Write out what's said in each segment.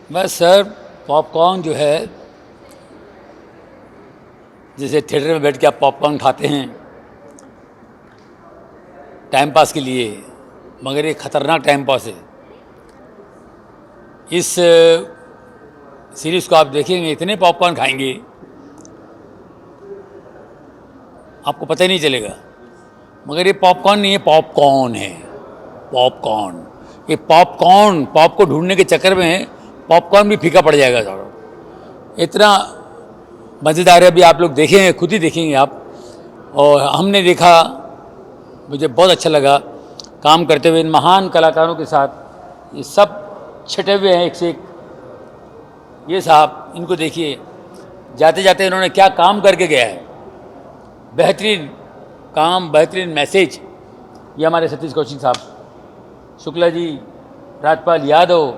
बस sir, popcorn जो है, जैसे थिएटर में बैठ के आप पॉपकॉर्न खाते हैं टाइम पास के लिए, मगर ये खतरनाक टाइम पास है। इस सीरीज़ को आप देखेंगे, इतने पॉपकॉर्न खाएंगे आपको पता ही नहीं चलेगा। मगर ये पॉपकॉर्न नहीं है, पॉपकॉर्न है, पॉपकॉर्न। ये पॉप को ढूंढने के चक्कर में पॉपकॉर्न भी फीका पड़ जाएगा सारा। इतना मज़ेदार है, अभी आप लोग देखेंगे, खुद ही देखेंगे आप। और हमने देखा, मुझे बहुत अच्छा लगा काम करते हुए इन महान कलाकारों के साथ। ये सब छटे हुए हैं एक से एक। ये साहब, इनको देखिए, जाते जाते इन्होंने क्या काम करके गया है। बेहतरीन काम, बेहतरीन मैसेज। ये हमारे सतीश कौशिक साहब, शुक्ला जी, राजपाल यादव,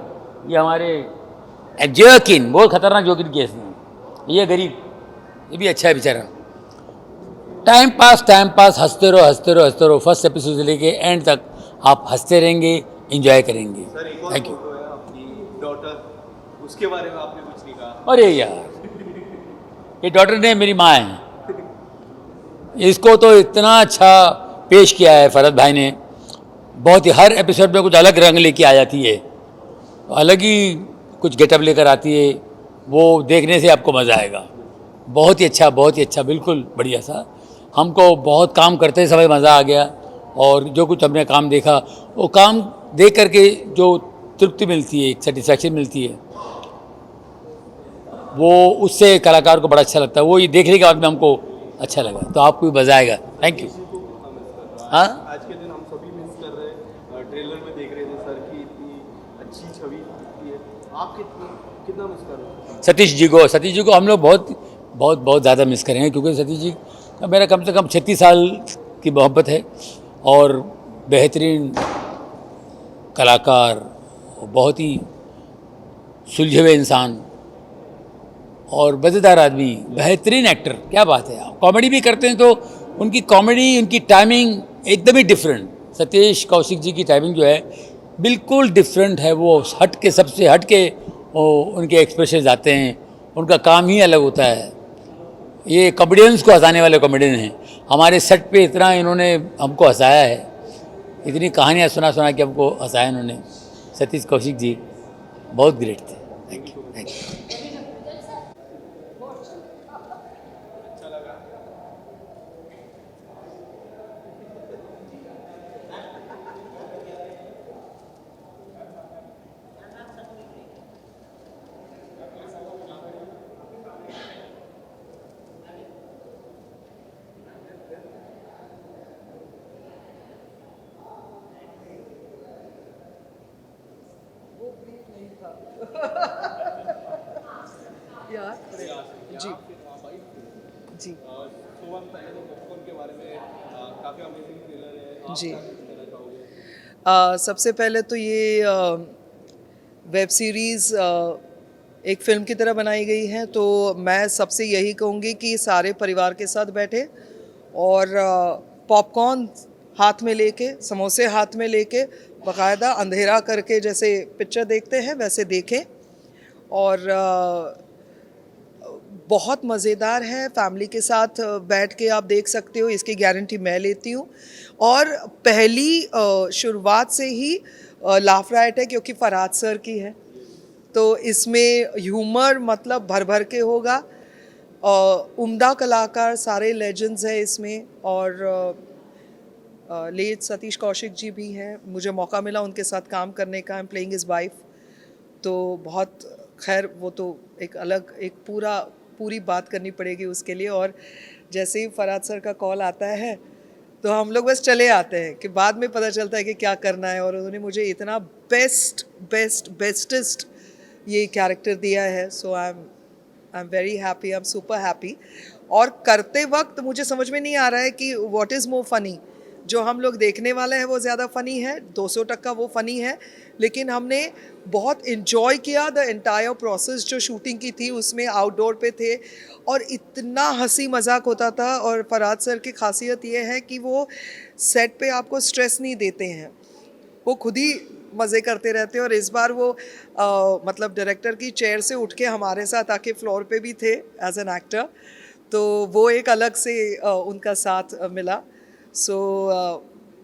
ये हमारे जोकिन, बहुत खतरनाक जोकिन केस में। ये गरीब, ये भी अच्छा है बेचारा। टाइम पास, हंसते रहो हंसते रहो हंसते रहो। फर्स्ट एपिसोड से लेके एंड तक आप हंसते रहेंगे, एंजॉय करेंगे। सर, एक और थैंक यू। फोटो है आपकी डॉटर, उसके बारे में आपने कुछ नहीं कहा। अरे यार, ये डॉटर ने मेरी माँ है। इसको तो इतना अच्छा पेश किया है फरहत भाई ने, बहुत ही। हर एपिसोड में कुछ अलग रंग लेके आ जाती है, अलग ही कुछ गेटअप लेकर आती है। वो देखने से आपको मज़ा आएगा। बहुत ही अच्छा, बहुत ही अच्छा, बिल्कुल बढ़िया सा। हमको बहुत काम करते समय मज़ा आ गया। और जो कुछ हमने काम देखा, वो काम देख करके जो तृप्ति मिलती है, एक सेटिस्फैक्शन मिलती है, वो उससे कलाकार को बड़ा अच्छा लगता है। वो ये देखने के बाद में हमको अच्छा लगा, तो आपको भी मज़ा आएगा। Thank you. हाँ, आज के दिन हम सभी मिस कर रहे हैं। ट्रेलर में देख रहे थे सर की इतनी अच्छी छवि दिखती है। आप कितना मिस कर रहे हैं सतीश जी को हम लोग बहुत बहुत बहुत ज़्यादा मिस करेंगे, क्योंकि सतीश जी का मेरा कम से कम 36 साल की मोहब्बत है। और बेहतरीन कलाकार, बहुत ही सुलझे हुए इंसान और मज़ेदार आदमी, बेहतरीन एक्टर। क्या बात है, कॉमेडी भी करते हैं तो उनकी कॉमेडी, उनकी टाइमिंग एकदम ही डिफरेंट। सतीश कौशिक जी की टाइमिंग जो है बिल्कुल डिफरेंट है। वो हट के, सबसे हट के वो उनके एक्सप्रेशन आते हैं। उनका काम ही अलग होता है। ये कॉमेडियंस को हंसाने वाले कॉमेडियन हैं। हमारे सेट पे इतना इन्होंने हमको हंसाया है, इतनी कहानियाँ सुना सुना के हमको हंसाया इन्होंने। सतीश कौशिक जी बहुत ग्रेट थे। Thank you, thank you. यार जी जी सुबह पहले तो पॉपकॉर्न के बारे में काफ़ी अमेजिंग ट्रेलर है। आप जी क्या कुछ कहना चाहोगे? सबसे पहले तो ये वेब सीरीज़ एक फ़िल्म की तरह बनाई गई है, तो मैं सबसे यही कहूँगी कि सारे परिवार के साथ बैठे और पॉपकॉर्न हाथ में लेके, समोसे हाथ में लेके, बाकायदा अंधेरा करके जैसे पिक्चर देखते हैं वैसे देखें। और बहुत मज़ेदार है, फैमिली के साथ बैठ के आप देख सकते हो, इसकी गारंटी मैं लेती हूँ। और पहली शुरुआत से ही लाफ राइट है, क्योंकि फरहाद सर की है, तो इसमें ह्यूमर मतलब भर भर के होगा। उम्दा कलाकार, सारे लेजेंड्स हैं इसमें। और लेट सतीश कौशिक जी भी हैं, मुझे मौका मिला उनके साथ काम करने का। I am playing his wife, तो बहुत, खैर वो तो एक अलग, एक पूरी बात करनी पड़ेगी उसके लिए। और जैसे ही फरहाद सर का कॉल आता है तो हम लोग बस चले आते हैं, कि बाद में पता चलता है कि क्या करना है। और उन्होंने मुझे इतना बेस्टेस्ट ये कैरेक्टर दिया है। So I am very happy, I am super happy. और करते वक्त मुझे समझ में नहीं आ रहा है कि व्हाट इज़ मोर फ़नी। जो हम लोग देखने वाले हैं वो ज़्यादा फ़नी है, 200% वो फ़नी है, लेकिन हमने बहुत इन्जॉय किया द एंटायर प्रोसेस। जो शूटिंग की थी उसमें आउटडोर पे थे और इतना हंसी मजाक होता था। और फरहाद सर की खासियत ये है कि वो सेट पे आपको स्ट्रेस नहीं देते हैं, वो खुद ही मज़े करते रहते हैं। और इस बार वो मतलब डायरेक्टर की चेयर से उठ के हमारे साथ आके फ्लोर पे भी थे एज एन एक्टर, तो वो एक अलग से उनका साथ मिला। सो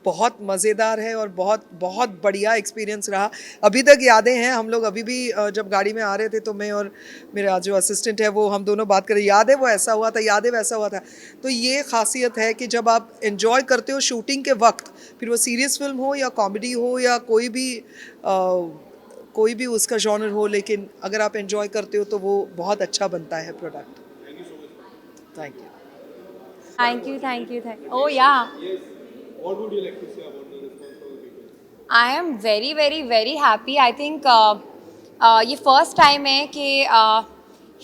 बहुत मज़ेदार है और बहुत बहुत बढ़िया एक्सपीरियंस रहा। अभी तक यादें हैं, हम लोग अभी भी जब गाड़ी में आ रहे थे तो मैं और मेरा जो असिस्टेंट है वो हम दोनों बात कर रहे, याद है वो ऐसा हुआ था, याद है वैसा हुआ था। तो ये खासियत है कि जब आप इन्जॉय करते हो शूटिंग के वक्त, फिर वो सीरियस फिल्म हो या कॉमेडी हो या कोई भी उसका जॉनर हो, लेकिन अगर आप इन्जॉय करते हो तो वो बहुत अच्छा बनता है product. Thank you. Thank you, thank you, thank you. Oh yeah, What would you like to say about the response from the people? I am very, very, very happy. I think ये first time है कि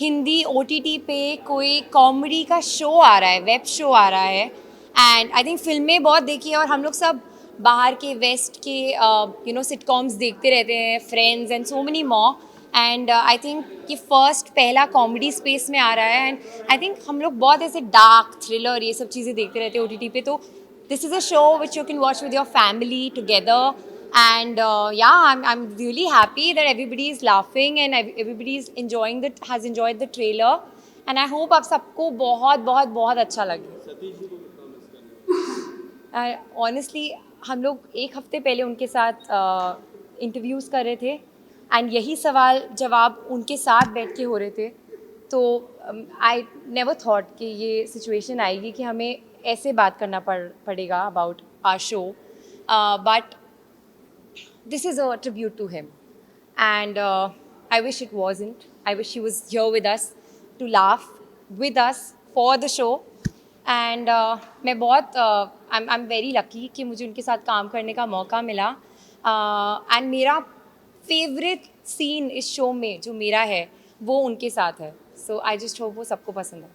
Hindi OTT पे कोई comedy का show आ रहा है, web show आ रहा है। एंड आई थिंक फिल्में बहुत देखी है और हम लोग सब बाहर के वेस्ट के सिटकॉम्स देखते रहते हैं, friends and so many more. And I think कि फर्स्ट पहला कॉमेडी स्पेस में आ रहा है। एंड आई थिंक हम लोग बहुत ऐसे डार्क थ्रिलर ये सब चीज़ें देखते रहते हैं OTT पे, तो this is a show which you can watch with your family together. And I'm really happy that everybody is laughing and everybody is has enjoyed the trailer. And I hope आप सबको बहुत बहुत बहुत अच्छा लगे। सतीश जी को कितना मिस करना है? Honestly, हम लोग एक हफ्ते पहले उनके साथ इंटरव्यूज़ कर रहे थे एंड यही सवाल जवाब उनके साथ बैठ के हो रहे थे। तो आई नेवर थॉट कि ये सिचुएशन आएगी कि हमें ऐसे बात करना पड़ेगा about our show, but this is a tribute to him and I wish it wasn't. I wish he was here with us to laugh with us for the show. And मैं बहुत आई am very lucky कि मुझे उनके साथ काम करने का मौका मिला। एंड मेरा फेवरेट सीन इस शो में जो मेरा है वो उनके साथ है। सो आई जस्ट होप वो सबको पसंद है।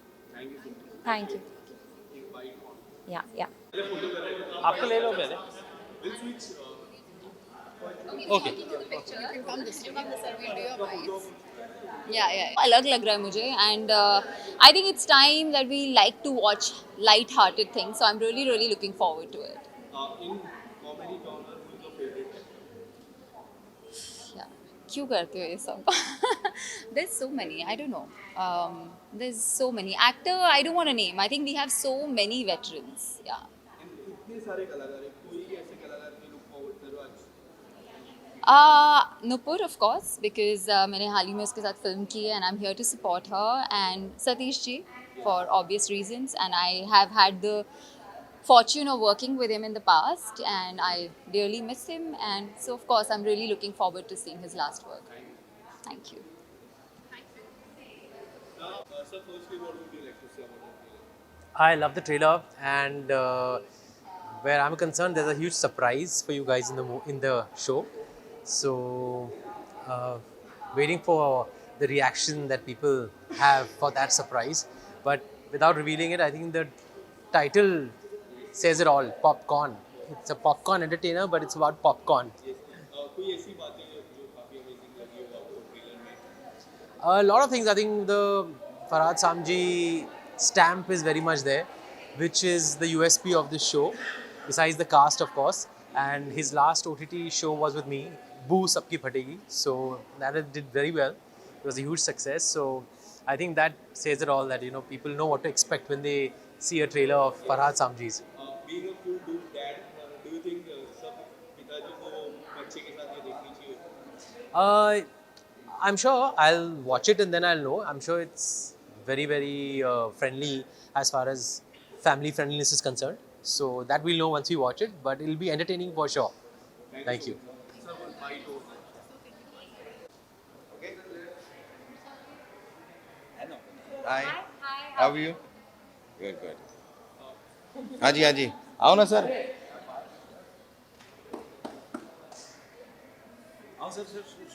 Thank you. या आपको ले लो पहले। ओके अलग लग रहा है मुझे and I think it's time that we like to watch light hearted things, so I am really looking forward to it. In comedy genre, who is your favorite? क्यों करते हो ये सब? There's so many, I don't know. There's so many. Actor, I don't want to name. I think we have so many veterans. Yeah. इतने सारे कलाकार हैं, कोई ऐसे कलाकार के look forward करो आज? Nupur, of course, because मैंने हाल ही में उसके साथ फिल्म की है and I'm here to support her, and Satish ji for obvious reasons, and I have had the fortune of working with him in the past and I dearly miss him, and so of course I'm really looking forward to seeing his last work. Thank you. Sir, firstly, what would you like to say about the trailer? I love the trailer, and where I'm concerned, there's a huge surprise for you guys in the show. So, waiting for the reaction that people have for that surprise. But without revealing it, I think the title says it all. Popcorn. It's a popcorn entertainer, but it's about popcorn. कोई ऐसी बातें जो काफी amazing लगी हो आपको trailer में? A lot of things. I think the Farhad Samji stamp is very much there, which is the USP of this show, besides the cast, of course. And his last OTT show was with me, Boo Sabki Phategi. So that did very well. It was a huge success. So I think that says it all, that people know what to expect when they see a trailer of Farhad Samji's. Being a full dude dad, do you think सब पिताजी को बच्चे के साथ ये देखनी चाहिए? I'm sure I'll watch it and then I'll know. I'm sure it's very, very friendly as far as family friendliness is concerned. So that we'll know once we watch it, but it'll be entertaining for sure. Thank you. Sir, one bite over. Hi. How are you? Good, good. हाँ जी आओ ना sir.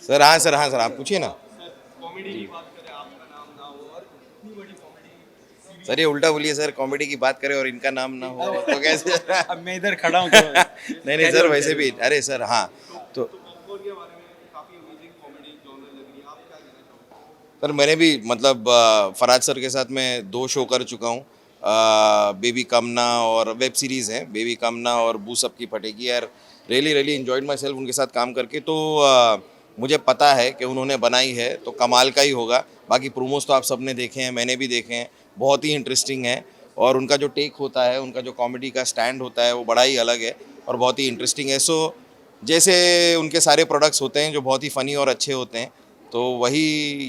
Sir हाँ आप पूछिए ना। Comedy की बात करें, आपका नाम ना हो और इतनी बड़ी कॉमेडी। सर ये उल्टा बोलिए सर, कॉमेडी की बात करें और इनका नाम ना हो तो कैसे? अब मैं इधर खड़ा हूँ नहीं सर, वैसे भी अरे सर हाँ तो पॉपकॉर्न के बारे में काफी अमेजिंग कॉमेडी जॉनर लग रही है, आप क्या कहना चाहोगे? सर मैंने भी मतलब फरहाद सर के साथ मैं 2 शो कर चुका हूँ, बेबी कामना और वेब सीरीज़ है बेबी कामना और बू सबकी फटेगी। यार रियली इन्जॉयड माई सेल्फ उनके साथ काम करके। तो मुझे पता है कि उन्होंने बनाई है तो कमाल का ही होगा। बाकी प्रोमोस तो आप सबने देखे हैं, मैंने भी देखे हैं, बहुत ही इंटरेस्टिंग है। और उनका जो टेक होता है, उनका जो कॉमेडी का स्टैंड होता है, वो बड़ा ही अलग है और बहुत ही इंटरेस्टिंग है। सो जैसे उनके सारे प्रोडक्ट्स होते हैं जो बहुत ही फ़नी और अच्छे होते हैं, तो वही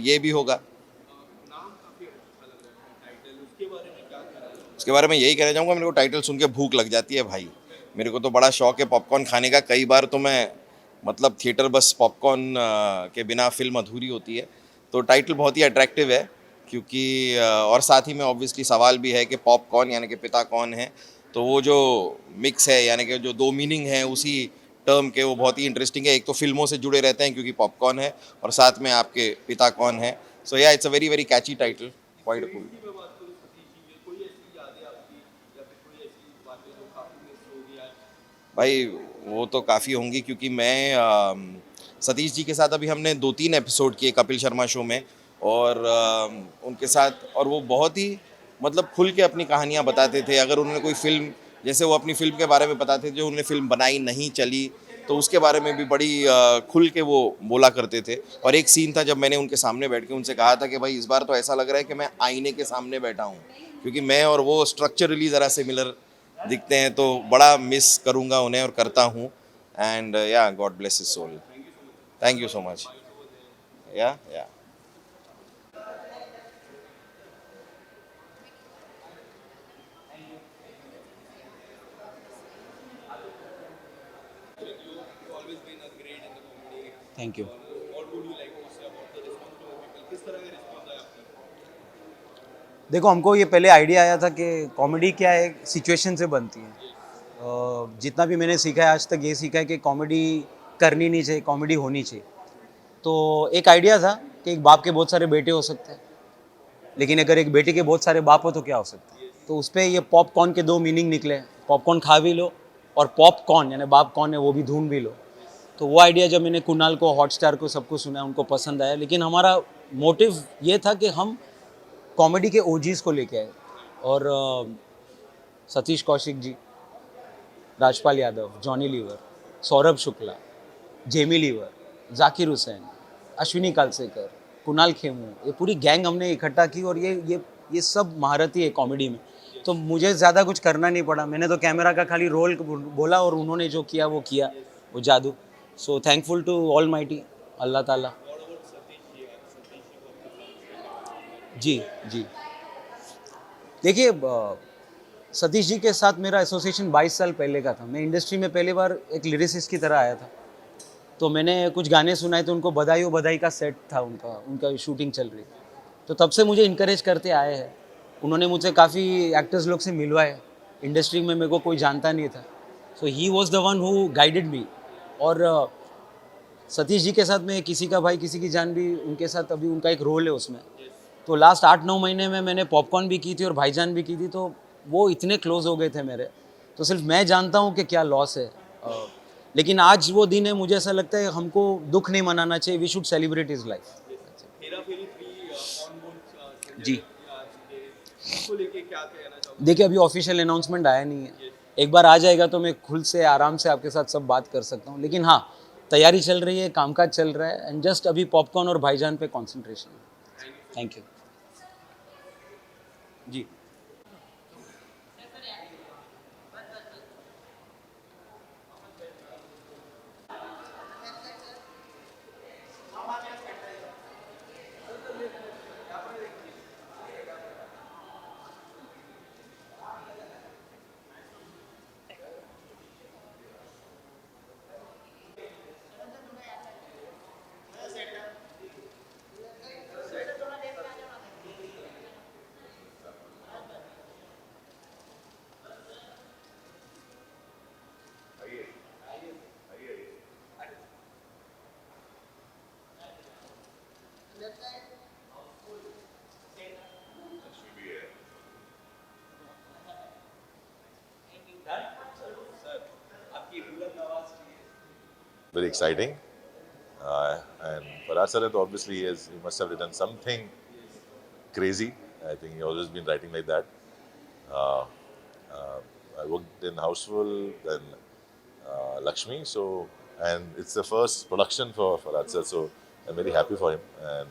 ये भी होगा। उसके बारे में यही कहना चाहूँगा, मेरे को टाइटल सुन के भूख लग जाती है भाई। मेरे को तो बड़ा शौक है पॉपकॉर्न खाने का। कई बार तो मैं मतलब थिएटर बस पॉपकॉर्न के बिना फिल्म अधूरी होती है। तो टाइटल बहुत ही अट्रैक्टिव है क्योंकि और साथ ही में ऑब्वियसली सवाल भी है कि पॉप कौन यानी कि पिता कौन है। तो वो जो मिक्स है यानी कि जो दो मीनिंग है उसी टर्म के, वो बहुत ही इंटरेस्टिंग है। एक तो फिल्मों से जुड़े रहते हैं क्योंकि पॉपकॉर्न है, और साथ में आपके पिता कौन है। सो या it's a very catchy title, quite cool. भाई वो तो काफ़ी होंगी क्योंकि मैं सतीश जी के साथ अभी हमने 2-3 एपिसोड किए कपिल शर्मा शो में, और उनके साथ, और वो बहुत ही मतलब खुल के अपनी कहानियाँ बताते थे। अगर उन्होंने कोई फिल्म, जैसे वो अपनी फिल्म के बारे में बताते थे जो उन्होंने फिल्म बनाई नहीं चली, तो उसके बारे में भी बड़ी खुल के वो बोला करते थे। और एक सीन था जब मैंने उनके सामने बैठ के उनसे कहा था कि भाई इस बार तो ऐसा लग रहा है कि मैं आईने के सामने बैठा हूँ, क्योंकि मैं और वो स्ट्रक्चरली ज़रा सिमिलर दिखते हैं। तो बड़ा मिस करूँगा उन्हें और करता हूँ। And yeah God bless his soul. Thank you so much. Yeah thank you. देखो, हमको ये पहले आइडिया आया था कि कॉमेडी क्या है, सिचुएशन से बनती है। जितना भी मैंने सीखा है आज तक, ये सीखा है कि कॉमेडी करनी नहीं चाहिए, कॉमेडी होनी चाहिए। तो एक आइडिया था कि एक बाप के बहुत सारे बेटे हो सकते हैं, लेकिन अगर एक बेटे के बहुत सारे बाप हो तो क्या हो सकता है। तो उस पर ये पॉपकॉर्न के दो मीनिंग निकले। पॉपकॉर्न खा भी लो, और पॉपकॉर्न यानी बाप कौन है वो भी ढूंढ भी लो। तो वो आइडिया जब मैंने कुणाल को, हॉटस्टार को, सबको सुना, उनको पसंद आया। लेकिन हमारा मोटिव ये था कि हम कॉमेडी के ओजीज़ को लेके आए, और सतीश कौशिक जी, राजपाल यादव, जॉनी लीवर, सौरभ शुक्ला, जेमी लीवर, जाकिर हुसैन, अश्विनी कालसेकर, कुणाल खेमू, ये पूरी गैंग हमने इकट्ठा की। और ये सब महारथी है कॉमेडी में। तो मुझे ज़्यादा कुछ करना नहीं पड़ा। मैंने तो कैमरा का खाली रोल बोला और उन्होंने जो किया वो किया, वो जादू। So thankful to almighty, Allah ताला। जी जी, देखिए, सतीश जी के साथ मेरा एसोसिएशन 22 साल पहले का था। मैं इंडस्ट्री में पहली बार एक लिरिसिस्ट की तरह आया था। तो मैंने कुछ गाने सुनाए, तो उनको बधाई हो बधाई का सेट था, उनका शूटिंग चल रही। तो तब से मुझे इनकरेज करते आए हैं। उन्होंने मुझे काफ़ी एक्टर्स लोग से मिलवाए। इंडस्ट्री में मेरे को कोई जानता नहीं था। So he was the one who guided me. और सतीश जी के साथ में किसी का भाई किसी की जान भी, उनके साथ अभी उनका एक रोल है उसमें। तो लास्ट 8-9 महीने में मैंने पॉपकॉर्न भी की थी और भाईजान भी की थी। तो वो इतने क्लोज हो गए थे मेरे, तो सिर्फ मैं जानता हूँ कि क्या लॉस है। लेकिन आज वो दिन है, मुझे ऐसा लगता है हमको दुख नहीं मनाना चाहिए। We should celebrate his life. जी, देखिए, अभी ऑफिशियल अनाउंसमेंट आया नहीं है। एक बार आ जाएगा तो मैं खुल से आराम से आपके साथ सब बात कर सकता हूँ। लेकिन हाँ, तैयारी चल रही है, कामकाज चल रहा है, एंड जस्ट अभी पॉपकॉर्न और भाईजान पे कॉन्सेंट्रेशन है। थैंक यू जी। Very exciting. And Farhad sir, obviously, he must have written something crazy. I think he always been writing like that. I worked in Houseful, then Lakshmi. So, and it's the first production for Farhad sir, so I'm very happy for him, and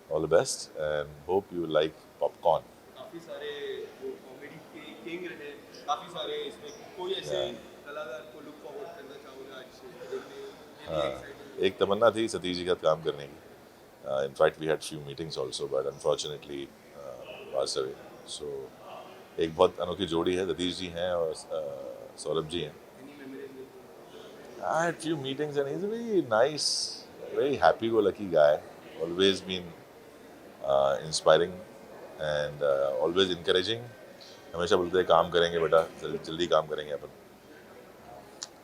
all the best, and hope you like Popcorn. काफी सारे जो comedy के king रहे, काफी सारे इसमें कोई ऐसे कलाकार को लुक फॉरवर्ड करना चाहोगे आज से देखने के लिए एक्साइटेड? एक तमन्ना थी सतीश जी के साथ काम करने की. In fact, we had few meetings also, but unfortunately, passed away. So, एक बहुत अनोखी जोड़ी है, सतीश जी हैं और सौरभ जी हैं. I had few meetings and he's a very nice, very happy-go-lucky guy. Always been inspiring and always encouraging. हमेशा बोलते हैं काम करेंगे बेटा, जल्दी काम करेंगे अपन.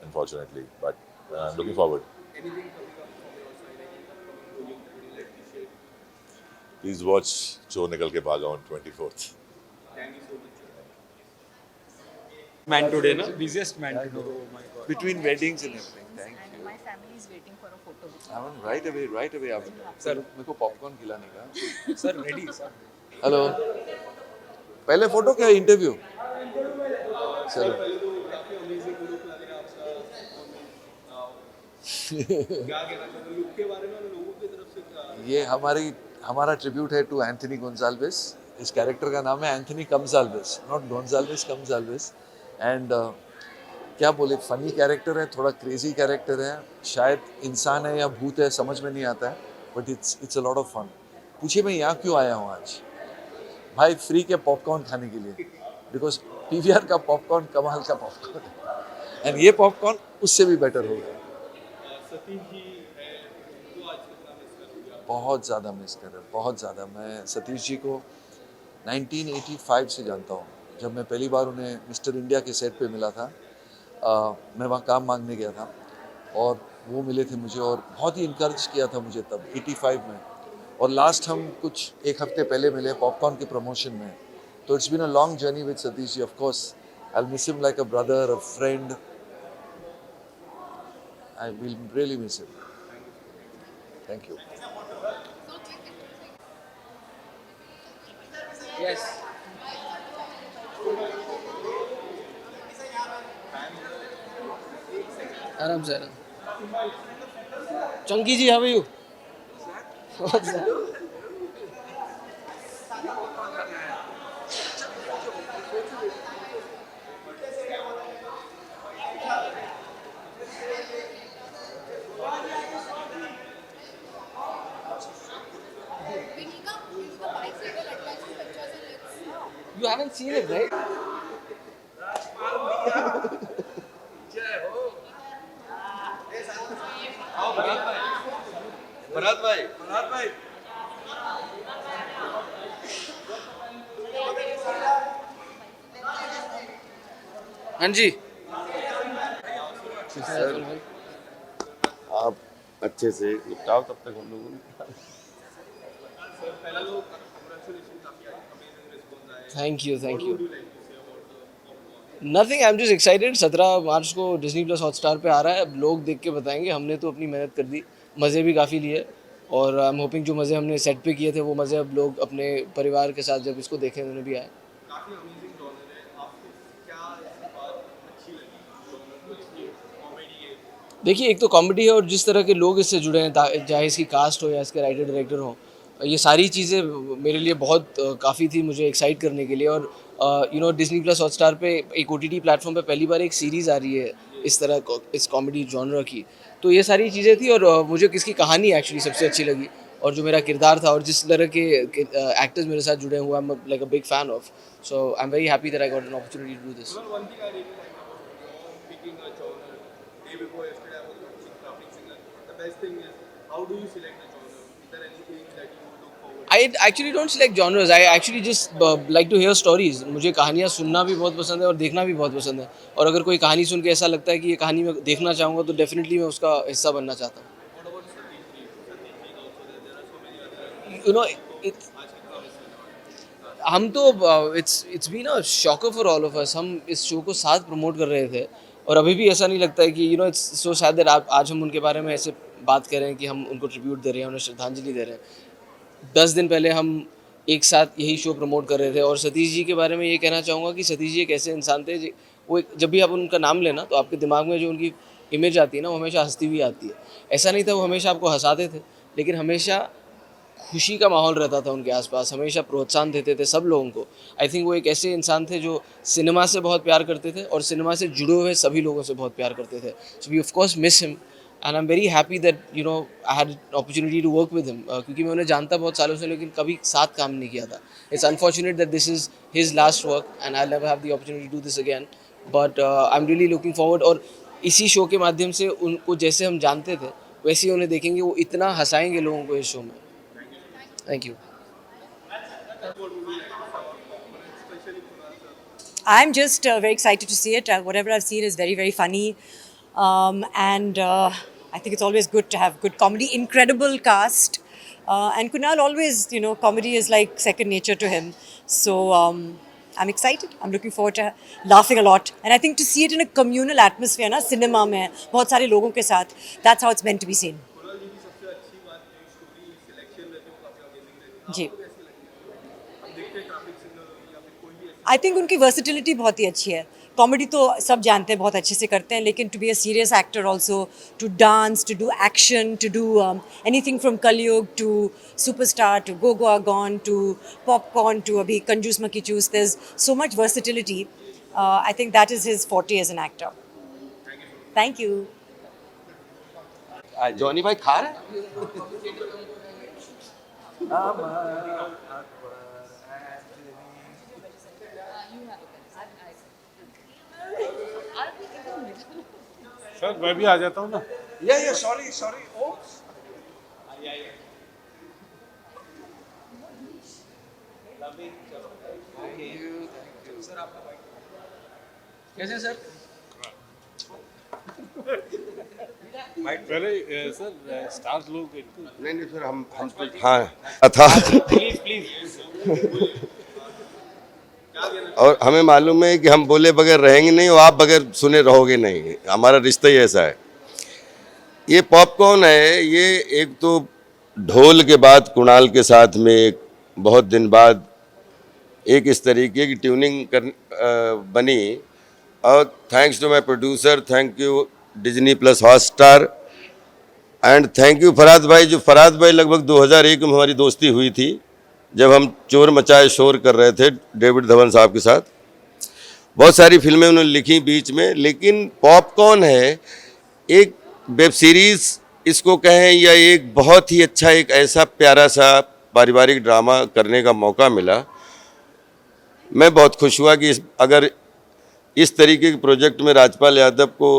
Unfortunately, but looking forward. Anything coming up from your side, any upcoming project would you like to share? Please watch चोर निकल के भागा on 24th. Thank you so much. Man today, no? Busiest man today. Oh my God. Between weddings and everything. Thank you. And my family is waiting for a photo with you. I'm right away after. Sir, मेरे को popcorn खिलाने का. sir, ready, sir. Hello. पहले photo क्या interview? चलो. काफी amazing look लग रहा है आपका. क्या कहना चाहोगे लुक के बारे में लोगों की तरफ से क्या? ये हमारा ट्रिब्यूट है टू एंथनी गोंजाल्वेस. इस कैरेक्टर का नाम है एंथनी कम्साल्वेस, नॉट गोंजाल्वेस, कम्साल्वेस. एंड क्या बोले, फनी कैरेक्टर है, थोड़ा क्रेजी कैरेक्टर है. शायद इंसान है या भूत है समझ में नहीं आता है, but it's a lot of fun. पूछिए मैं यहाँ क्यों आया हूँ आज? भाई फ्री के पॉपकॉर्न खाने के लिए, बिकॉज पीवीआर का पॉपकॉर्न कमाल का पॉपकॉर्न है, एंड ये पॉपकॉर्न उससे भी बेटर होगा. सतीश जी है तो आज कितना मिस करोगे आप? बहुत ज़्यादा मिस कर रहे हैं, बहुत ज़्यादा. मैं सतीश जी को 1985 से जानता हूँ. जब मैं पहली बार उन्हें मिस्टर इंडिया के सेट पे मिला था, मैं वहाँ काम मांगने गया था और वो मिले थे मुझे और बहुत ही इनकरेज किया था मुझे तब 85 में. और लास्ट हम कुछ एक हफ्ते पहले मिले पॉपकॉर्न के प्रमोशन में. तो it's been a long journey with Satish ji. Of course I will miss him like a brother, a friend. I will really miss him. Thank you. Yes. आराम से आराम. चंकी जी, how are you? What's that? You haven't seen it, right? Bharat भाई हाँ जी. आप अच्छे से निपटाओ तब तक हम लोगों ने. पहला तो कांग्रेचुलेशन, काफी अमेजिंग रिस्पांस आया है. Thank you, thank you. What would you like to say about the popcorn? Nothing, I'm just excited. 17 March को डिज्नी प्लस हॉटस्टार पे आ रहा है. अब लोग देख के बताएंगे. हमने तो अपनी मेहनत कर दी, मज़े भी काफ़ी लिए और आई एम होपिंग जो मज़े हमने सेट पे किए थे वो मज़े अब लोग अपने परिवार के साथ जब इसको देखें उन्हें भी आए. काफी अमेजिंग जॉनर है. आपको क्या ऐसी बात अच्छी लगी जॉनर को, इसकी कॉमेडी है? देखिए, एक तो कॉमेडी है और जिस तरह के लोग इससे जुड़े हैं, चाहे इसकी कास्ट हो या इसके राइटर डायरेक्टर हो, ये सारी चीज़ें मेरे लिए बहुत काफ़ी थी मुझे एक्साइट करने के लिए. और डिज्नी प्लस हॉटस्टार पे एक OTT प्लेटफॉर्म पे पहली बार एक सीरीज़ आ रही है इस तरह इस कॉमेडी जॉनर की. तो ये सारी चीज़ें थी और मुझे किसकी कहानी एक्चुअली सबसे अच्छी लगी और जो मेरा किरदार था और जिस तरह के एक्टर्स मेरे साथ जुड़े हुए, I am like a big fan of. So I am very happy that I got an opportunity to do this. Well, one thing I really like about you picking a genre. Day before yesterday, I was watching Traffic Signal. The best thing is, how do you select the genre? Is there anything that you look forward to? I actually don't select genres. I actually just like to hear stories. मुझे कहानियाँ सुनना भी बहुत पसंद है और देखना भी बहुत पसंद है. और अगर कोई कहानी सुन के ऐसा लगता है कि ये कहानी मैं देखना चाहूँगा तो डेफिनेटली मैं उसका हिस्सा बनना चाहता हूँ. What about Satish ji? Satish ji is also there. There are so many other. You know, हम तो it's been a shocker for all of us. हम इस शो को साथ प्रमोट कर रहे थे और अभी भी ऐसा नहीं लगता है कि it's so sad that आज हम उनके बारे में ऐसे बात कर रहे हैं कि हम उनको ट्रिब्यूट दे रहे हैं, उन्हें श्रद्धांजलि दे रहे हैं. 10 दिन पहले हम एक साथ यही शो प्रमोट कर रहे थे और सतीश जी के बारे में ये कहना चाहूँगा कि सतीश जी एक ऐसे इंसान थे वो जब भी आप उनका नाम लेना तो आपके दिमाग में जो उनकी इमेज आती है ना, वो हमेशा हंसती हुई आती है। ऐसा नहीं था वो हमेशा आपको हंसाते थे, लेकिन हमेशा खुशी का माहौल रहता था उनके आसपास, हमेशा प्रोत्साहन देते थे सब लोगों को। आई थिंक वो एक ऐसे इंसान थे जो सिनेमा से बहुत प्यार करते थे और सिनेमा से जुड़े हुए सभी लोगों से बहुत प्यार करते थे। So we of course miss him and I am very happy that I had opportunity to work with him, क्योंकि मैं उन्हें जानता बहुत सालों से लेकिन कभी साथ काम नहीं किया था। It's unfortunate that this is his last work and I never have the opportunity to do this again, but I am really looking forward. और इसी शो के माध्यम से उनको जैसे हम जानते थे वैसे ही उन्हें देखेंगे, वो इतना हंसाएंगे लोगों को इस शो में। Thank you. I'm just very excited to see it. Whatever I've seen is very, very funny. And I think it's always good to have good comedy. Incredible cast. And Kunal always, comedy is like second nature to him. So I'm excited. I'm looking forward to laughing a lot. And I think to see it in a communal atmosphere, na, cinema mein, बहुत सारे लोगों के साथ, that's how it's meant to be seen. जी, I think उनकी versatility बहुत ही अच्छी है। कॉमेडी तो सब जानते हैं बहुत अच्छे से करते हैं, लेकिन to be a serious actor also, to dance, to do action, to do anything from Kalyug to superstar to go Goa gone to popcorn to Abhi Kanjoos Makkhi Choos, there is so much versatility. I think that is his forte as an actor. Thank you. Johnny भाई खा रहे sir मैं भी आ जाता हूँ ना। Yeah, sorry. Oh. कैसे sir? पहले सर स्टार्स लोग नहीं सर हम तो हाँ था प्लीज और हमें मालूम है कि हम बोले बगैर रहेंगे नहीं और आप बगैर सुने रहोगे नहीं, हमारा रिश्ता ही ऐसा है। ये पॉपकॉर्न है, ये एक तो ढोल के बाद कुणाल के साथ में एक बहुत दिन बाद एक इस तरीके की ट्यूनिंग बनी, और thanks to my producer, thank you Disney plus Hotstar and thank you Farhad भाई। जो फरहाद भाई लगभग 2001 में हमारी दोस्ती हुई थी जब हम चोर मचाए शोर कर रहे थे डेविड धवन साहब के साथ। बहुत सारी फिल्में उन्होंने लिखी बीच में, लेकिन पॉपकॉर्न है एक वेब सीरीज़ इसको कहें या एक बहुत ही अच्छा एक ऐसा प्यारा सा पारिवारिक ड्रामा करने का मौका मिला। मैं बहुत खुश हुआ कि अगर इस तरीके के प्रोजेक्ट में राजपाल यादव को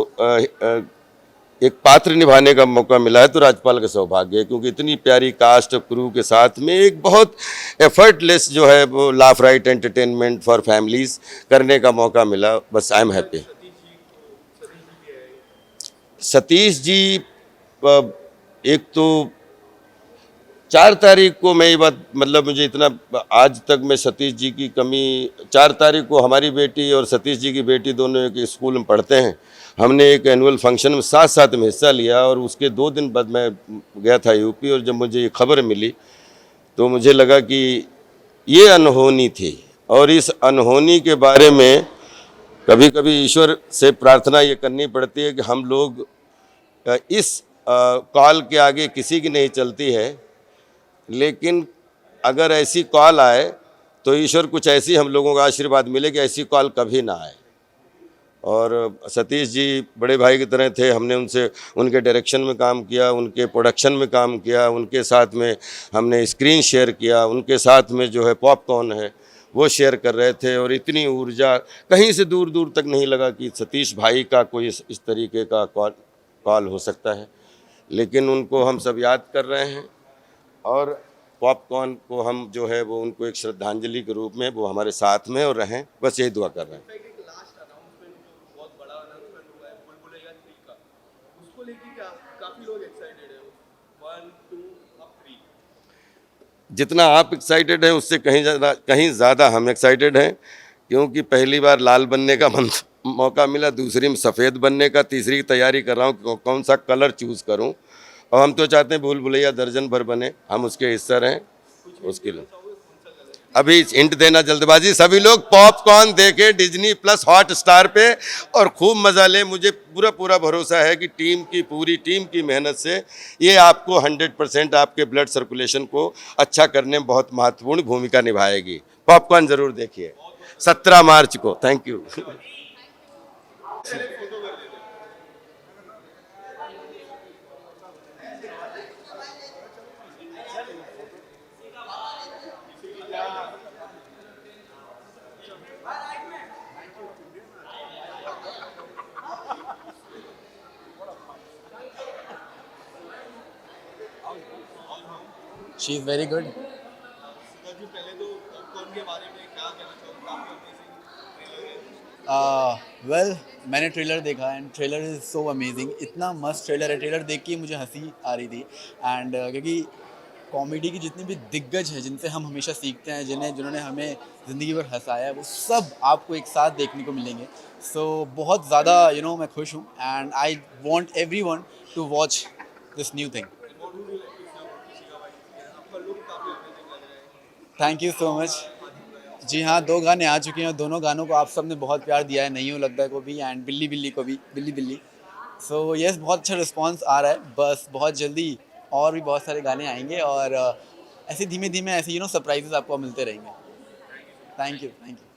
एक पात्र निभाने का मौका मिला है तो राजपाल का सौभाग्य है, क्योंकि इतनी प्यारी कास्ट और क्रू के साथ में एक बहुत एफर्टलेस जो है वो laugh right entertainment for families करने का मौका मिला। बस I am happy. Satish ji एक तो 4 तारीख को मैं ये बात मतलब मुझे इतना आज तक मैं सतीश जी की कमी 4 तारीख को हमारी बेटी और सतीश जी की बेटी दोनों एक स्कूल में पढ़ते हैं। हमने एक एनुअल फंक्शन में साथ में हिस्सा लिया और उसके 2 दिन बाद मैं गया था यूपी, और जब मुझे ये खबर मिली तो मुझे लगा कि ये अनहोनी थी, और इस अनहोनी के बारे में कभी कभी ईश्वर से प्रार्थना ये करनी पड़ती है कि हम लोग इस कॉल के आगे किसी की नहीं चलती है, लेकिन अगर ऐसी कॉल आए तो ईश्वर कुछ ऐसी हम लोगों का आशीर्वाद मिले कि ऐसी कॉल कभी ना आए। और सतीश जी बड़े भाई की तरह थे, हमने उनसे उनके डायरेक्शन में काम किया, उनके प्रोडक्शन में काम किया, उनके साथ में हमने स्क्रीन शेयर किया, उनके साथ में जो है पॉपकॉर्न है वो शेयर कर रहे थे, और इतनी ऊर्जा कहीं से दूर दूर तक नहीं लगा कि सतीश भाई का कोई इस तरीके का कॉल हो सकता है। लेकिन उनको हम सब याद कर रहे हैं, और पॉपकॉर्न को हम जो है वो उनको एक श्रद्धांजलि के रूप में वो हमारे साथ में और रहें, बस यही दुआ कर रहे हैं। जितना आप एक्साइटेड हैं उससे कहीं ज़्यादा हम एक्साइटेड हैं, क्योंकि पहली बार लाल बनने का मौका मिला, दूसरी में सफ़ेद बनने का, तीसरी की तैयारी कर रहा हूँ कौन सा कलर चूज़ करूँ, और हम तो चाहते हैं भूल भुलैया दर्जन भर बने, हम उसके हिस्सा रहें उसके लिए। अभी हिंट देना जल्दबाजी, सभी लोग पॉपकॉर्न देखें डिज्नी प्लस हॉट स्टार पे और खूब मज़ा लें। मुझे पूरा पूरा भरोसा है कि पूरी टीम की मेहनत से ये आपको 100% आपके ब्लड सर्कुलेशन को अच्छा करने में बहुत महत्वपूर्ण भूमिका निभाएगी। पॉपकॉर्न ज़रूर देखिए 17 मार्च को। Thank you. She is very good. जी पहले तो पॉपकॉर्न के बारे में क्या कहना चाहूँगा, काफ़ी अमेजिंग ट्रेलर है। वेल मैंने ट्रेलर देखा and trailer is so amazing. इतना मस्त ट्रेलर है, ट्रेलर देख के मुझे हंसी आ रही थी। एंड क्योंकि कॉमेडी की जितनी भी दिग्गज हैं जिनसे हम हमेशा सीखते हैं, जिन्होंने हमें ज़िंदगी भर हंसाया है, वो सब आपको एक साथ देखने को मिलेंगे। सो बहुत ज़्यादा मैं खुश हूँ and I want everyone to watch this new thing. Thank you so much. जी हाँ, 2 गाने आ चुके हैं और दोनों गानों को आप सब ने बहुत प्यार दिया है, नहीं लगता है को भी एंड बिल्ली बिल्ली को भी, बिल्ली बिल्ली। सो यस, बहुत अच्छा रिस्पांस आ रहा है। बस बहुत जल्दी और भी बहुत सारे गाने आएंगे और ऐसे धीमे धीमे ऐसे सरप्राइजेस आपको मिलते रहेंगे। Thank you.